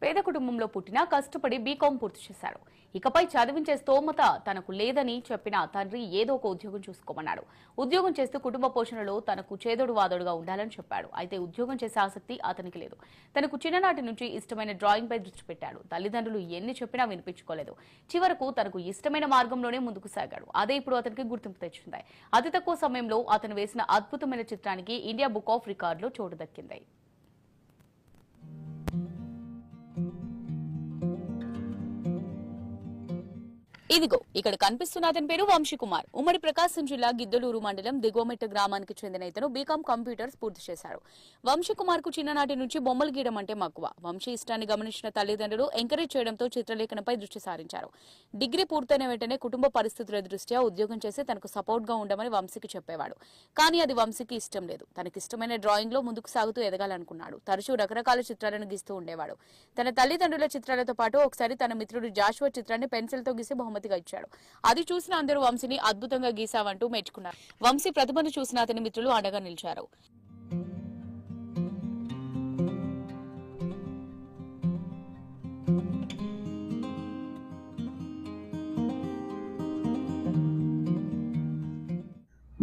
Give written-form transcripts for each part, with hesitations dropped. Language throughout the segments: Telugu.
పేద కుటుంబంలో పుట్టినా కష్టపడి బీకాం పూర్తి చేశాడు. ఇకపై చదివించే స్తోమత తనకు లేదని చెప్పిన తండ్రి ఏదో ఒక ఉద్యోగం చూసుకోమన్నాడు. ఉద్యోగం చేస్తూ కుటుంబ పోషణలో తనకు చేదోడు వాదోడుగా ఉండాలని చెప్పాడు. అయితే ఉద్యోగం చేసే ఆసక్తి అతనికి లేదు. తనకు చిన్ననాటి నుంచి ఇష్టమైన డ్రాయింగ్ పై దృష్టి పెట్టాడు. తల్లిదండ్రులు ఎన్ని చెప్పినా వినిపించుకోలేదు. చివరకు తనకు ఇష్టమైన మార్గంలోనే ముందుకు సాగాడు. అదే ఇప్పుడు అతనికి గుర్తింపు తెచ్చింది. అతి తక్కువ సమయంలో అతను వేసిన అద్భుతమైన చిత్రానికి ఇండియా బుక్ ఆఫ్ రికార్డులో చోటు దక్కింది. ఇదిగో ఇక్కడ కనిపిస్తున్న అతని పేరు వంశీకుమార్. ఉమ్మడి ప్రకాశం జిల్లా గిద్దలూరు మండలం దిగువమెట్ట గ్రామానికి చెందిన ఇతను బీకాం కంప్యూటర్స్ పూర్తి చేశారు. వంశీకుమార్ కు చిన్ననాటి నుంచి బొమ్మలు గీయడం అంటే మక్కువ. వంశీ ఇష్టాన్ని గమనించిన తల్లిదండ్రులు ఎంకరేజ్ చేయడంతో చిత్రలేఖనంపై దృష్టి సారించారు. డిగ్రీ పూర్తయిన వెంటనే కుటుంబ పరిస్థితుల దృష్ట్యా ఉద్యోగం చేసి తనకు సపోర్ట్ గా ఉండమని వంశీకి చెప్పేవాడు. కానీ అది వంశీకి ఇష్టం లేదు. తనకిష్టమైన డ్రాయింగ్ లో ముందుకు సాగుతూ ఎదగాలనుకున్నాడు. తరచూ రకరకాల చిత్రాలను గీస్తూ ఉండేవాడు. తన తల్లిదండ్రుల చిత్రాలతో పాటు ఒకసారి తన మిత్రుడు జాషువా చిత్రాన్ని పెన్సిల్ తో గీసి బహుమతిగా ఇచ్చాడు. అది చూసిన అందరూ వంశీని అద్భుతంగా గీసావంటూ మెచ్చుకున్నారు. వంశీ ప్రతిభను చూసిన అతని మిత్రులు అండగా నిలిచారు.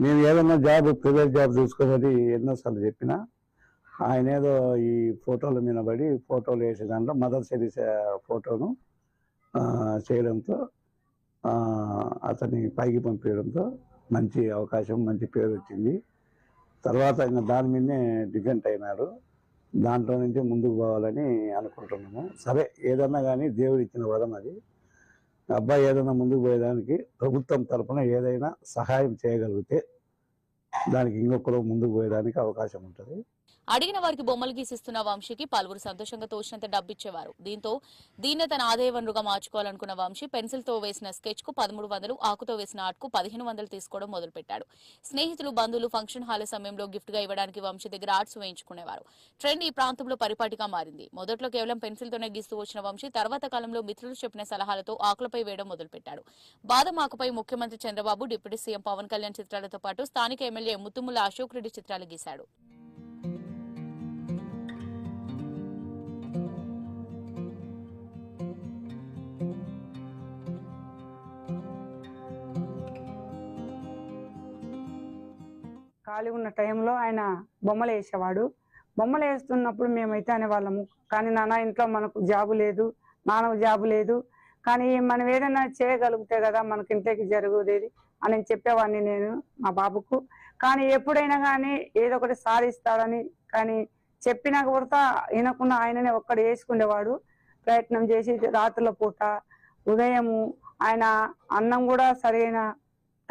నేను ఏదన్నా ప్రైవేట్ జాబ్ చూసుకోవాలి ఎన్నోసార్లు చెప్పినా ఆయన ఏదో ఈ ఫోటోల మీద పడి ఫోటోలు వేసే దాంట్లో మదర్ తెరీసా ఫోటోను చేయడంతో అతన్ని పైకి పంపించడంతో మంచి అవకాశం, మంచి పేరు వచ్చింది. తర్వాత ఇంకా దాని మీదనే డిపెండ్ అయినాడు. దాంట్లో నుంచి ముందుకు పోవాలని అనుకుంటున్నాము. సరే, ఏదన్నా కానీ దేవుడు ఇచ్చిన వరం అది. అబ్బాయి ఏదైనా ముందుకు పోయేదానికి ప్రభుత్వం తరఫున ఏదైనా సహాయం చేయగలిగితే దానికి ఇంకొకరు ముందుకు పోయేదానికి అవకాశం ఉంటుంది. అడిగిన వారికి బొమ్మలు గీసిస్తున్న వంశీకి పలువురు సంతోషంగా తోచినంత డబ్బిచ్చేవారు. దీన్నే తన ఆదాయ వనరుగా మార్చుకోవాలనుకున్న వంశీ పెన్సిల్ తో వేసిన స్కెచ్ కు 1300, ఆకుతో వేసిన ఆర్ట్ కు 1500 తీసుకోవడం మొదలుపెట్టాడు. స్నేహితులు, బంధువులు ఫంక్షన్ హాల్ సమయంలో గిఫ్ట్ గా ఇవ్వడానికి వంశీ దగ్గర ఆర్ట్స్ వేయించుకునేవారు. ట్రెండ్ ఈ ప్రాంతంలో పరిపాటిగా మారింది. మొదట్లో కేవలం పెన్సిల్ తోనే గీస్తూ వచ్చిన వంశీ తర్వాత కాలంలో మిత్రులు చెప్పిన సలహాలతో ఆకులపై వేయడం మొదలుపెట్టాడు. బాదం ఆకుపై ముఖ్యమంత్రి చంద్రబాబు, డిప్యూటీ సీఎం పవన్ కళ్యాణ్ చిత్రాలతో పాటు స్థానిక ఎమ్మెల్యే ముత్తుముల అశోక్ రెడ్డి చిత్రాలు గీశాడు. ఖాళీ ఉన్న టైంలో ఆయన బొమ్మలు వేసేవాడు. బొమ్మలు వేస్తున్నప్పుడు మేమైతే అనేవాళ్ళము, కానీ నాన్న ఇంట్లో మనకు జాబు లేదు, నాన్నకు జాబు లేదు, కానీ మనం ఏదైనా చేయగలిగితే కదా మనకి ఇంట్లోకి జరుగుదేది అని చెప్పేవాడిని నేను మా బాబుకు. కానీ ఎప్పుడైనా కానీ ఏదో ఒకటి సాధిస్తాడని కానీ చెప్పినా కూడా వినకుండా ఆయననే ఒక్కడు వేసుకునేవాడు. ప్రయత్నం చేసి రాత్రుల పూట, ఉదయము ఆయన అన్నం కూడా సరైన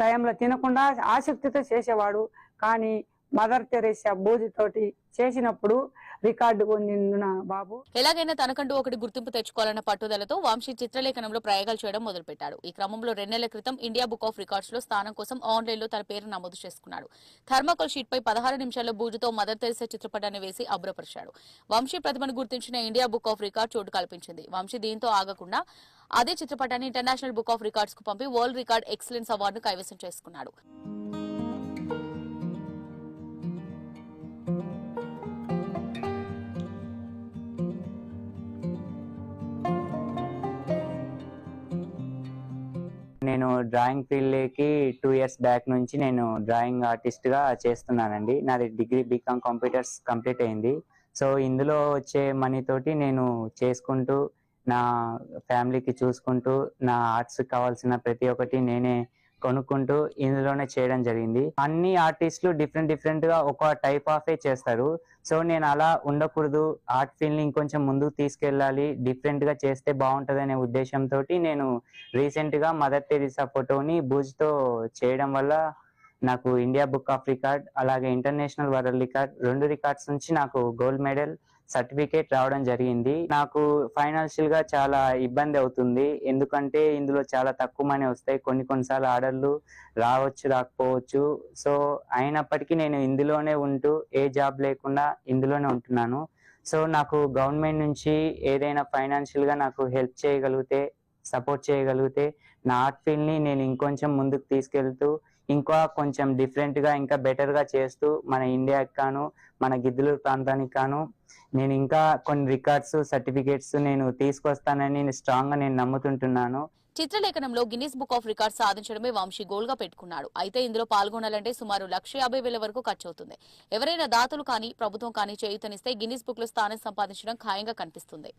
టైంలో తినకుండా ఆసక్తితో చేసేవాడు. కానీ మదర్ తెరీసా బూజుతోటి చేసినప్పుడు రికార్డు పొందిన బాబు. ఎలాగైనా తనకంటూ ఒకటి గుర్తింపు తెచ్చుకోవాలన్న పట్టుదలతో వంశీ చిత్రలేఖనంలో ప్రయోగాలు చేయడం మొదలుపెట్టాడు. ఈ క్రమంలో 2 నెలల క్రితం ఇండియా బుక్ ఆఫ్ రికార్డ్స్ లో స్థానం కోసం ఆన్లైన్ లో తన పేరు నమోదు చేసుకున్నాడు. థర్మాకోల్ షీట్ పై 16 నిమిషాల్లో బూజుతో మదర్ తెరీసా చిత్రపటాన్ని వేసి అభ్రపరిచాడు. వంశీ ప్రతిభను గుర్తించిన ఇండియా బుక్ ఆఫ్ రికార్డ్ చోటు కల్పించింది. వంశీ దీంతో ఆగకుండా అదే చిత్రపటాన్ని ఇంటర్నేషనల్ బుక్ ఆఫ్ రికార్డ్స్ కు పంపి వరల్డ్ రికార్డ్ ఎక్సలెన్స్ అవార్డును కైవసం చేసుకున్నాడు. నేను డ్రాయింగ్ ఫీల్డ్కి 2 years బ్యాక్ నుంచి నేను డ్రాయింగ్ ఆర్టిస్ట్గా చేస్తున్నానండి. నాది డిగ్రీ బీకాం కంప్యూటర్స్ కంప్లీట్ అయింది. సో ఇందులో వచ్చే మనీ తోటి నేను చేసుకుంటూ నా ఫ్యామిలీకి చూసుకుంటూ నా ఆర్ట్స్ కావాల్సిన ప్రతి ఒక్కటి నేనే కొనుక్కుంటూ ఇందులోనే చేయడం జరిగింది. అన్ని ఆర్టిస్టులు డిఫరెంట్ గా ఒక టైప్ ఆఫే చేస్తారు. సో నేను అలా ఉండకూడదు, ఆర్ట్ ఫీల్డ్ ని ఇంకొంచెం ముందుకు తీసుకెళ్ళాలి, డిఫరెంట్ గా చేస్తే బాగుంటది అనే ఉద్దేశంతో నేను రీసెంట్ గా మదర్ తెరీసా ఫోటోని బూజ్తో చేయడం వల్ల నాకు ఇండియా బుక్ ఆఫ్ రికార్డ్ అలాగే ఇంటర్నేషనల్ వరల్డ్ రికార్డ్ 2 రికార్డ్స్ నుంచి నాకు గోల్డ్ మెడల్ సర్టిఫికేట్ రావడం జరిగింది. నాకు ఫైనాన్షియల్ గా చాలా ఇబ్బంది అవుతుంది, ఎందుకంటే ఇందులో చాలా తక్కువ మనీ వస్తాయి, కొన్నిసార్లు ఆర్డర్లు రావచ్చు రాకపోవచ్చు. సో అయినప్పటికీ నేను ఇందులోనే ఉంటూ ఏ జాబ్ లేకుండా ఇందులోనే ఉంటున్నాను. సో నాకు గవర్నమెంట్ నుంచి ఏదైనా ఫైనాన్షియల్ గా నాకు హెల్ప్ చేయగలిగితే, సపోర్ట్ చేయగలిగితే నా ఆర్ట్ ఫీల్డ్ ని నేను ఇంకొంచెం ముందుకు తీసుకెళ్తూ ఇంకా కొంచెం డిఫరెంట్ గా ఇంకా బెటర్ గా చేస్తూ మన ఇండియాకి కాను మన గిద్దలూరు ప్రాంతానికి గాను నేను ఇంకా కొన్ని రికార్డ్స్ సర్టిఫికేట్స్ నేను తీసుకొస్తానని స్ట్రాంగ్ గా నేను నమ్ముతుంటున్నాను. చిత్రలేఖనంలో గిన్నిస్ బుక్ ఆఫ్ రికార్డ్స్ సాధించడమే వంశీ గోల్ గా పెట్టుకున్నాడు. అయితే ఇందులో పాల్గొనాలంటే సుమారు 1,50,000 వరకు ఖర్చు అవుతుంది. ఎవరైనా దాతలు కానీ ప్రభుత్వం కానీ చేయూతనిస్తే గిన్నిస్ బుక్ లో స్థానం సంపాదించడం ఖాయంగా కనిపిస్తుంది.